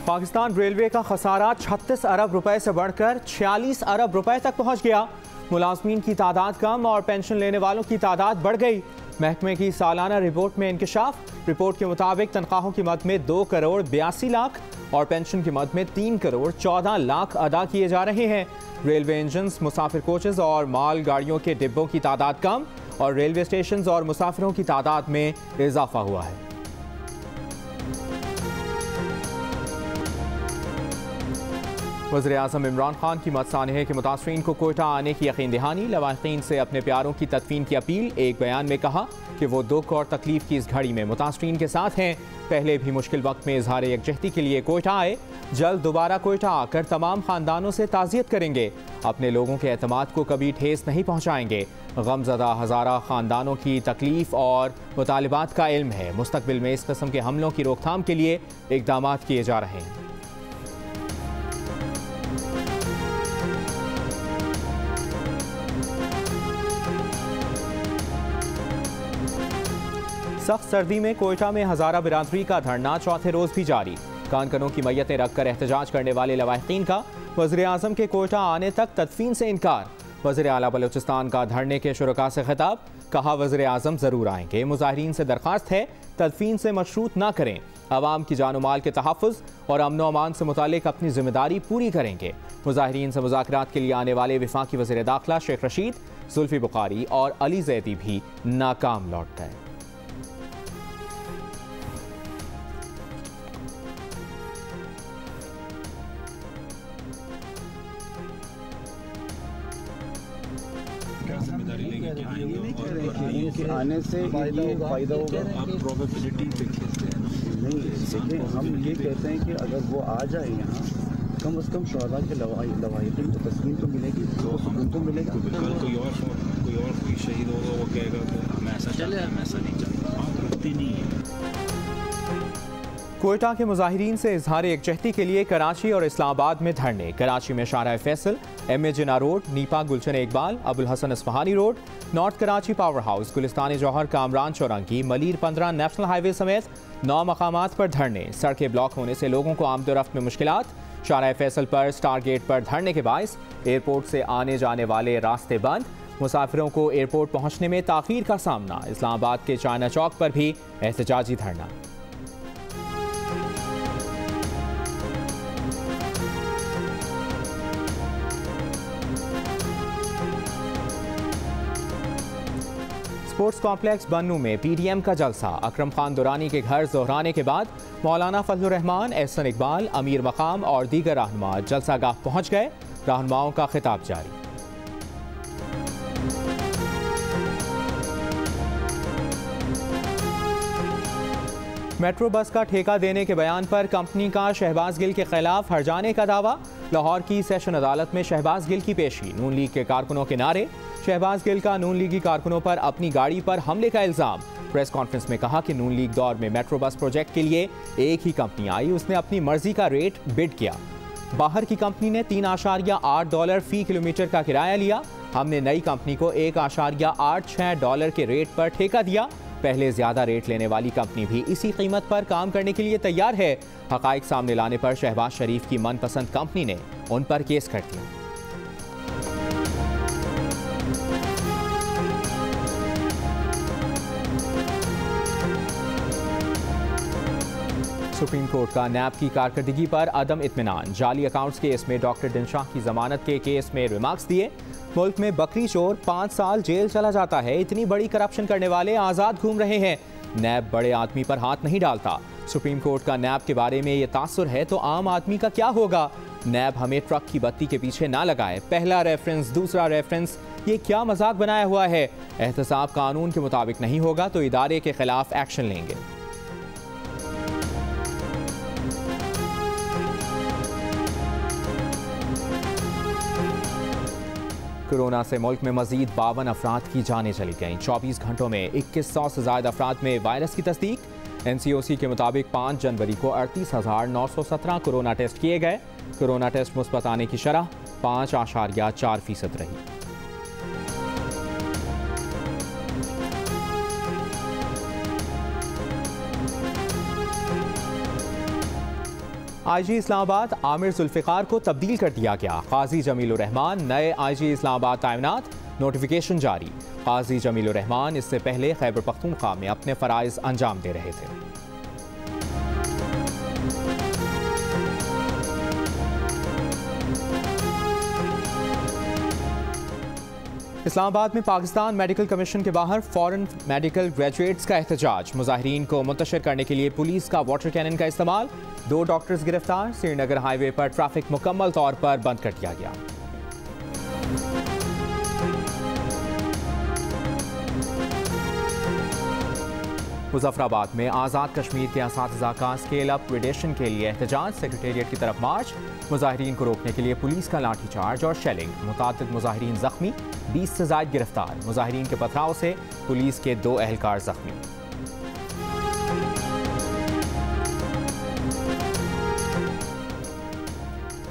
Pakistan railway का खसारा 36 अरब रुपए से बढ़कर 46 अरब रुपए तक पहुंच गया। मुलाजमीन की तादाद कम और पेंशन लेने वालों की तादाद बढ़ गई। महकमे की सालाना रिपोर्ट में इंकशाफ। रिपोर्ट के मुताबिक तनख्वाहों की मद में 2 करोड़ 82 लाख और पेंशन की मद में 3 करोड़ 14 लाख अदा किए जा रहे हैं। रेलवे इंजन, मुसाफिर कोचेज और माल गाड़ियों के डिब्बों की तादाद कम और रेलवे स्टेशन और मुसाफिरों की तादाद में इजाफा हुआ है। वज़ीर-ए-आज़म इमरान खान की मदसानहे के मुतासरीन को कोयटा आने की यकीन दहानी। लवाहिकीन से अपने प्यारों की तदफीन की अपील। एक बयान में कहा कि वो दुख और तकलीफ की इस घड़ी में मुतासरीन के साथ हैं। पहले भी मुश्किल वक्त में इजहार यकजहती के लिए कोयटा आए, जल्द दोबारा कोयटा आकर तमाम खानदानों से ताज़ियत करेंगे। अपने लोगों के एतमाद को कभी ठेस नहीं पहुँचाएंगे। गमज़दा हज़ारा खानदानों की तकलीफ और मुतालिबात का इल्म है। मुस्तकबिल में इस किस्म के हमलों की रोकथाम के लिए इक़दाम किए जा रहे हैं। सख्त सर्दी में कोयटा में हज़ारा बिरादरी का धरना चौथे रोज भी जारी। कानकनों की मैयतें रखकर एहतजाज करने वाले लवाहिकीन का वज़ीर-ए-आज़म के कोयटा आने तक तदफीन से इनकार। वज़ीर आला बलूचिस्तान का धरने के शुरका से खिताब। कहा वज़ीर-ए-आज़म ज़रूर आएंगे। मुजाहिरीन से दरख्वास्त है तदफीन से मशरूत ना करें। अवाम की जान माल के तहफ़्फ़ुज़ और अमन अमान से मुतालिक अपनी जिम्मेदारी पूरी करेंगे। मुजाहिरीन से मुज़ाकरात के लिए आने वाले वफाकी वज़ीर दाखिला शेख रशीद, जुल्फ़ी बुखारी और अली ज़ैदी भी नाकाम लौट गए। आने से ये फायदा होगा। आप प्रोबेबिलिटी पे खेलते हैं नहीं, देखिए हम ये कहते हैं कि अगर वो आ जाए यहाँ, कम से कम शुहदा के लवाहिकीन को तस्लीम तो मिलेगी, तो सुकून तो मिलेगा। कल कोई शहीद होगा, वो कहेगा कि हम ऐसा चले, हम ऐसा नहीं चलते। आप रुकती नहीं है। कोयटा के मुजाहिरीन से इजहार यकजहती के लिए कराची और इस्लामाबाद में धरने। कराची में Shahrah Faisal, M.A. Jinnah road, Nipa Gulshan Iqbal, Abul Hasan Isfahani road, north Karachi power house, Gulistan Jauhar, Kamran Chowrangi, Malir 15 national highway समेत 9 मकामात पर धरने। सड़कें ब्लॉक होने से लोगों को आमदोरफ्त में मुश्किलात। शाहराह फैसल पर स्टार गेट पर धरने के बायस एयरपोर्ट से आने जाने वाले रास्ते बंद। मुसाफिरों को एयरपोर्ट पहुँचने में ताख़ीर का सामना। इस्लामाबाद के चाइना चौक पर भी एहतजाजी धरना। स्पोर्ट्स कॉम्प्लेक्स बन्नू में PDM का जलसा। अकरम खान दुरानी के घर जोहराने के बाद मौलाना फजलुर रहमान, एहसन इकबाल, अमीर मकाम और दीगर रहनुमा जलसागाह पहुंच गए। रहनुमाओं का खिताब जारी। मेट्रो बस का ठेका देने के बयान पर कंपनी का शहबाज गिल के खिलाफ हर्जाने का दावा। लाहौर की सेशन अदालत में शहबाज गिल की पेशी। नून लीग के कारकुनों के नारे। शहबाज गिल का नून लीगी कारकुनों पर अपनी गाड़ी पर हमले का इल्जाम। प्रेस कॉन्फ्रेंस में कहा कि नून लीग दौर में मेट्रो बस प्रोजेक्ट के लिए एक ही कंपनी आई, उसने अपनी मर्जी का रेट बिड किया। बाहर की कंपनी ने $3.8 फी किलोमीटर का किराया लिया। हमने नई कंपनी को $1.86 के रेट पर ठेका दिया। पहले ज्यादा रेट लेने वाली कंपनी भी इसी कीमत पर काम करने के लिए तैयार है। हकाइक सामने लाने पर शहबाज शरीफ की मनपसंद कंपनी ने उन पर केस कर दिया। सुप्रीम कोर्ट का नैब की कारकर्दगी पर अदम इत्मीनान। जाली अकाउंट्स केस में डॉक्टर दिनशाह की जमानत के केस में रिमार्क्स दिए। मुल्क में बकरी चोर 5 साल जेल चला जाता है। इतनी बड़ी करप्शन करने वाले आज़ाद घूम रहे हैं। नैब बड़े आदमी पर हाथ नहीं डालता। सुप्रीम कोर्ट का नैब के बारे में ये तासुर है तो आम आदमी का क्या होगा। नैब हमें ट्रक की बत्ती के पीछे ना लगाए। पहला रेफरेंस, दूसरा रेफरेंस, ये क्या मजाक बनाया हुआ है। एहतसाब कानून के मुताबिक नहीं होगा तो इदारे के खिलाफ एक्शन लेंगे। कोरोना से मुल्क में मजीद 52 अफराद की जानें चली गईं। 24 घंटों में 2100 से ज़्यादा अफराद में वायरस की तस्दीक। NCOC के मुताबिक 5 जनवरी को 38,917 कोरोना टेस्ट किए गए। कोरोना टेस्ट मुस्बत आने की शरह 5.4% रही। IG इस्लामाबाद आमिर जुल्फ़िकार को तब्दील कर दिया गया। काजी जमीलुर रहमान नए IG इस्लामाबाद तैनात, नोटिफिकेशन जारी। काजी जमीलुर रहमान इससे पहले खैबर पख्तूनख्वा में अपने फ़राइज़ अंजाम दे रहे थे। इस्लामाबाद में पाकिस्तान मेडिकल कमीशन के बाहर फॉरेन मेडिकल ग्रेजुएट्स का एहतजाज। मुजाहिरीन को मुंतशिर करने के लिए पुलिस का वाटर कैनन का इस्तेमाल। 2 डॉक्टर्स गिरफ्तार। श्रीनगर हाईवे पर ट्रैफिक मुकम्मल तौर पर बंद कर दिया गया। मुजफ्फराबाद में आज़ाद कश्मीर के असातिज़ा का स्केल अप ग्रेडेशन के लिए एहतजाज। सेक्रेटेरिएट की तरफ मार्च। मुजाहिरीन को रोकने के लिए पुलिस का लाठीचार्ज और शेलिंग। मुतादिद मुजाहिरीन जख्मी, 20 से ज़ायद गिरफ्तार। मुजाहिरीन के पथराव से पुलिस के 2 एहलकार जख्मी।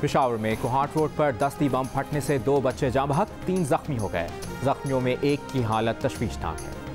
पेशावर में कोहाट रोड पर दस्ती बम फटने से 2 बच्चे जाँ बहक, 3 जख्मी हो गए। जख्मियों में एक की हालत तशवीशनाक है।